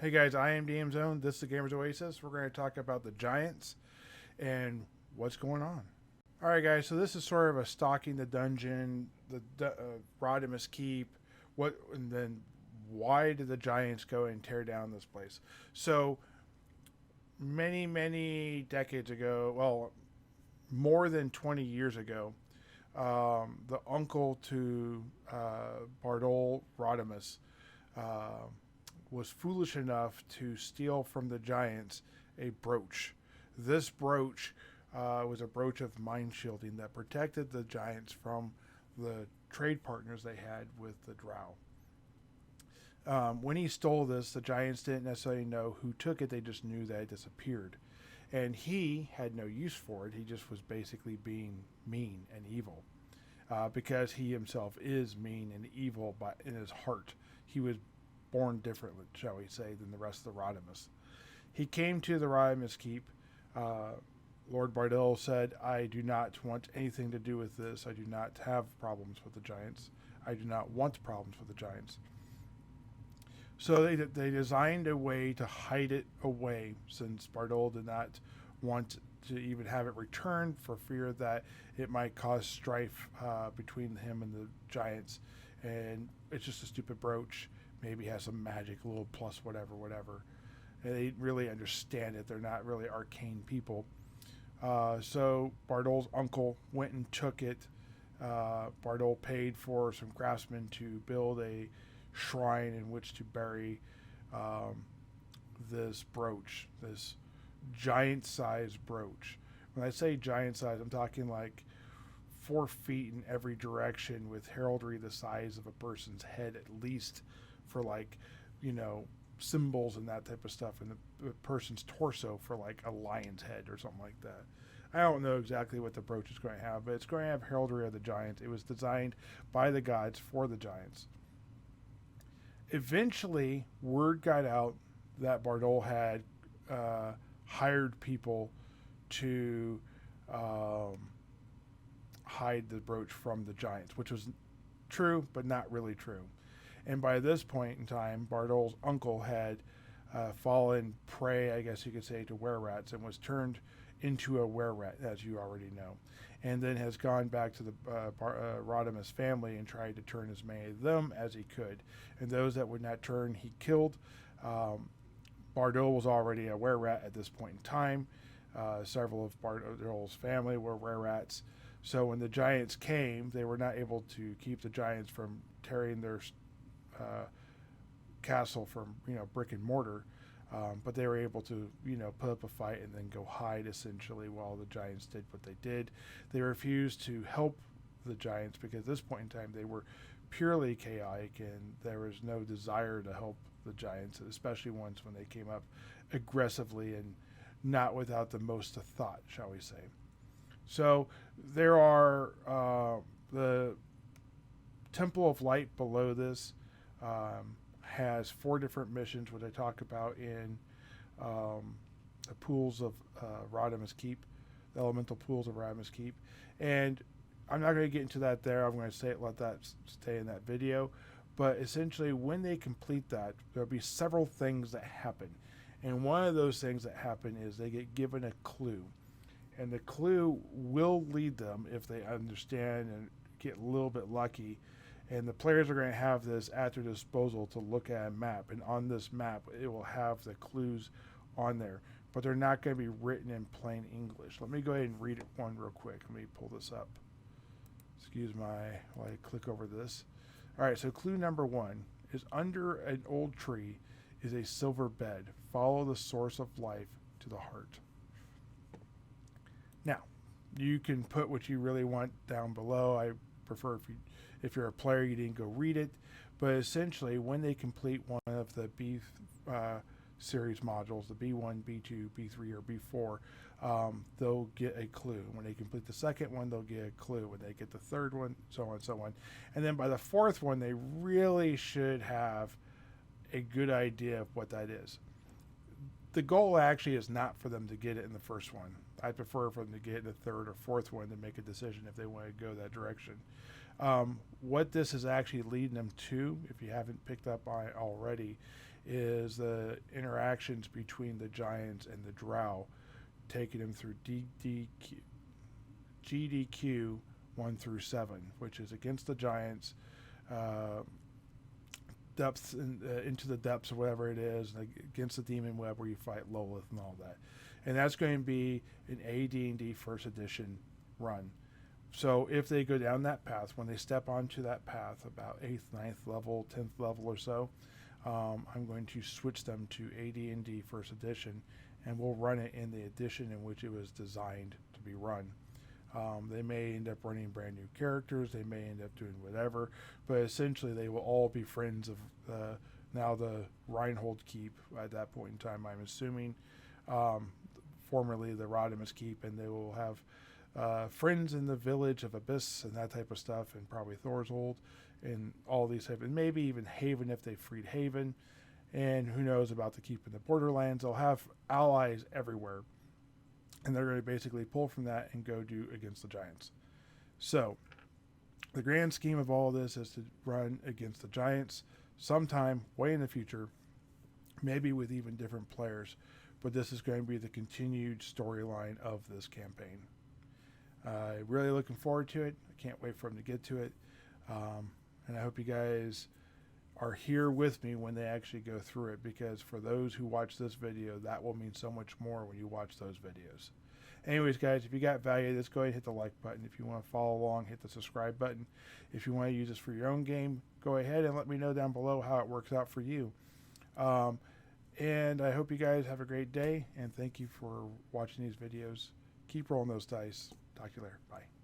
Hey guys, I am DM Zone. This is the Gamers Oasis. We're going to talk about the Giants and what's going on. All right, guys. So this is sort of a stalking the dungeon, the Rodemus Keep. What and then why did the Giants go and tear down this place? So many decades ago, well, more than 20 years ago, the uncle to Bardol Rodemus uh, was foolish enough to steal from the Giants a brooch. This brooch was a brooch of mind shielding that protected the Giants from the trade partners they had with the Drow. When he stole this, the Giants didn't necessarily know who took it, they just knew that it disappeared. And he had no use for it, he just was basically being mean and evil. Because he himself is mean and evil in his heart. He was born differently, shall we say, than the rest of the Rodemus. He came to the Rodemus Keep. Lord Bardell said, I do not want anything to do with this. I do not have problems with the Giants. I do not want problems with the Giants. So they designed a way to hide it away, since Bardell did not want to even have it returned for fear that it might cause strife between him and the Giants. And it's just a stupid brooch. Maybe has some magic, a little plus whatever. And they really understand it. They're not really arcane people. So Bardol's uncle went and took it. Bardol paid for some craftsmen to build a shrine in which to bury this brooch, this giant-sized brooch. When I say giant-size, I'm talking like 4 feet in every direction with heraldry the size of a person's head at least, for like, symbols and that type of stuff, and the person's torso for like a lion's head or something like that. I don't know exactly what the brooch is going to have, but it's going to have heraldry of the Giants. It was designed by the gods for the Giants. Eventually, word got out that Bardol had hired people to hide the brooch from the Giants, which was true, but not really true. And by this point in time, Bardol's uncle had fallen prey, I guess you could say, to were-rats and was turned into a were-rat, as you already know. And then has gone back to the Rodemus family and tried to turn as many of them as he could. And those that would not turn, he killed. Bardol was already a were-rat at this point in time. Several of Bardol's family were were-rats. So when the Giants came, they were not able to keep the Giants from tearing their castle from brick and mortar, but they were able to put up a fight and then go hide essentially while the Giants did what they did. They refused to help the Giants because at this point in time they were purely chaotic and there was no desire to help the Giants, especially once when they came up aggressively and not without the most of thought, shall we say. So there are the Temple of Light below this has 4 different missions, which I talk about in the pools of Rodemus Keep, the elemental pools of Rodemus Keep. And I'm not going to get into that there. I'm going to let that stay in that video. But essentially, when they complete that, there'll be several things that happen. And one of those things that happen is they get given a clue. And the clue will lead them, if they understand and get a little bit lucky. And the players are going to have this at their disposal to look at a map. And on this map, it will have the clues on there. But they're not going to be written in plain English. Let me go ahead and read it one real quick. Let me pull this up. Excuse while I click over this. All right, so clue number 1 is under an old tree is a silver bed. Follow the source of life to the heart. Now, you can put what you really want down below. I prefer if you're a player, you didn't go read it. But essentially, when they complete one of the B series modules, the B1, B2, B3, or B4, they'll get a clue. When they complete the second one, they'll get a clue. When they get the third one, so on and so on. And then by the 4th one, they really should have a good idea of what that is. The goal actually is not for them to get it in the first one. I prefer for them to get it in the 3rd or 4th one to make a decision if they want to go that direction. What this is actually leading them to, if you haven't picked up on it already, is the interactions between the giants and the drow, taking them through GDQ 1 through 7, which is against the giants, depths into the depths or whatever it is, against the demon web where you fight Lolith and all that. And that's going to be an AD&D first edition run. So if they go down that path, when they step onto that path, about 8th, 9th level, 10th level or so, I'm going to switch them to AD&D first edition, and we'll run it in the edition in which it was designed to be run. They may end up running brand new characters, they may end up doing whatever, but essentially they will all be friends of now the Reinhold Keep at that point in time, I'm assuming, formerly the Rodemus Keep, and they will have friends in the village of Abcis and that type of stuff, and probably Thorshold and all these type, and maybe even Haven if they freed Haven, and who knows about the Keep in the Borderlands. They'll have allies everywhere, and they're going to basically pull from that and go do against the giants. So the grand scheme of all of this is to run against the giants sometime way in the future, maybe with even different players, but this is going to be the continued storyline of this campaign. Really looking forward to it. I can't wait for them to get to it. And I hope you guys are here with me when they actually go through it, because for those who watch this video, that will mean so much more when you watch those videos. Anyways, guys, if you got value, just go ahead and hit the like button. If you want to follow along, hit the subscribe button. If you want to use this for your own game, go ahead and let me know down below how it works out for you. And I hope you guys have a great day, and thank you for watching these videos. Keep rolling those dice. Talk to you later. Bye.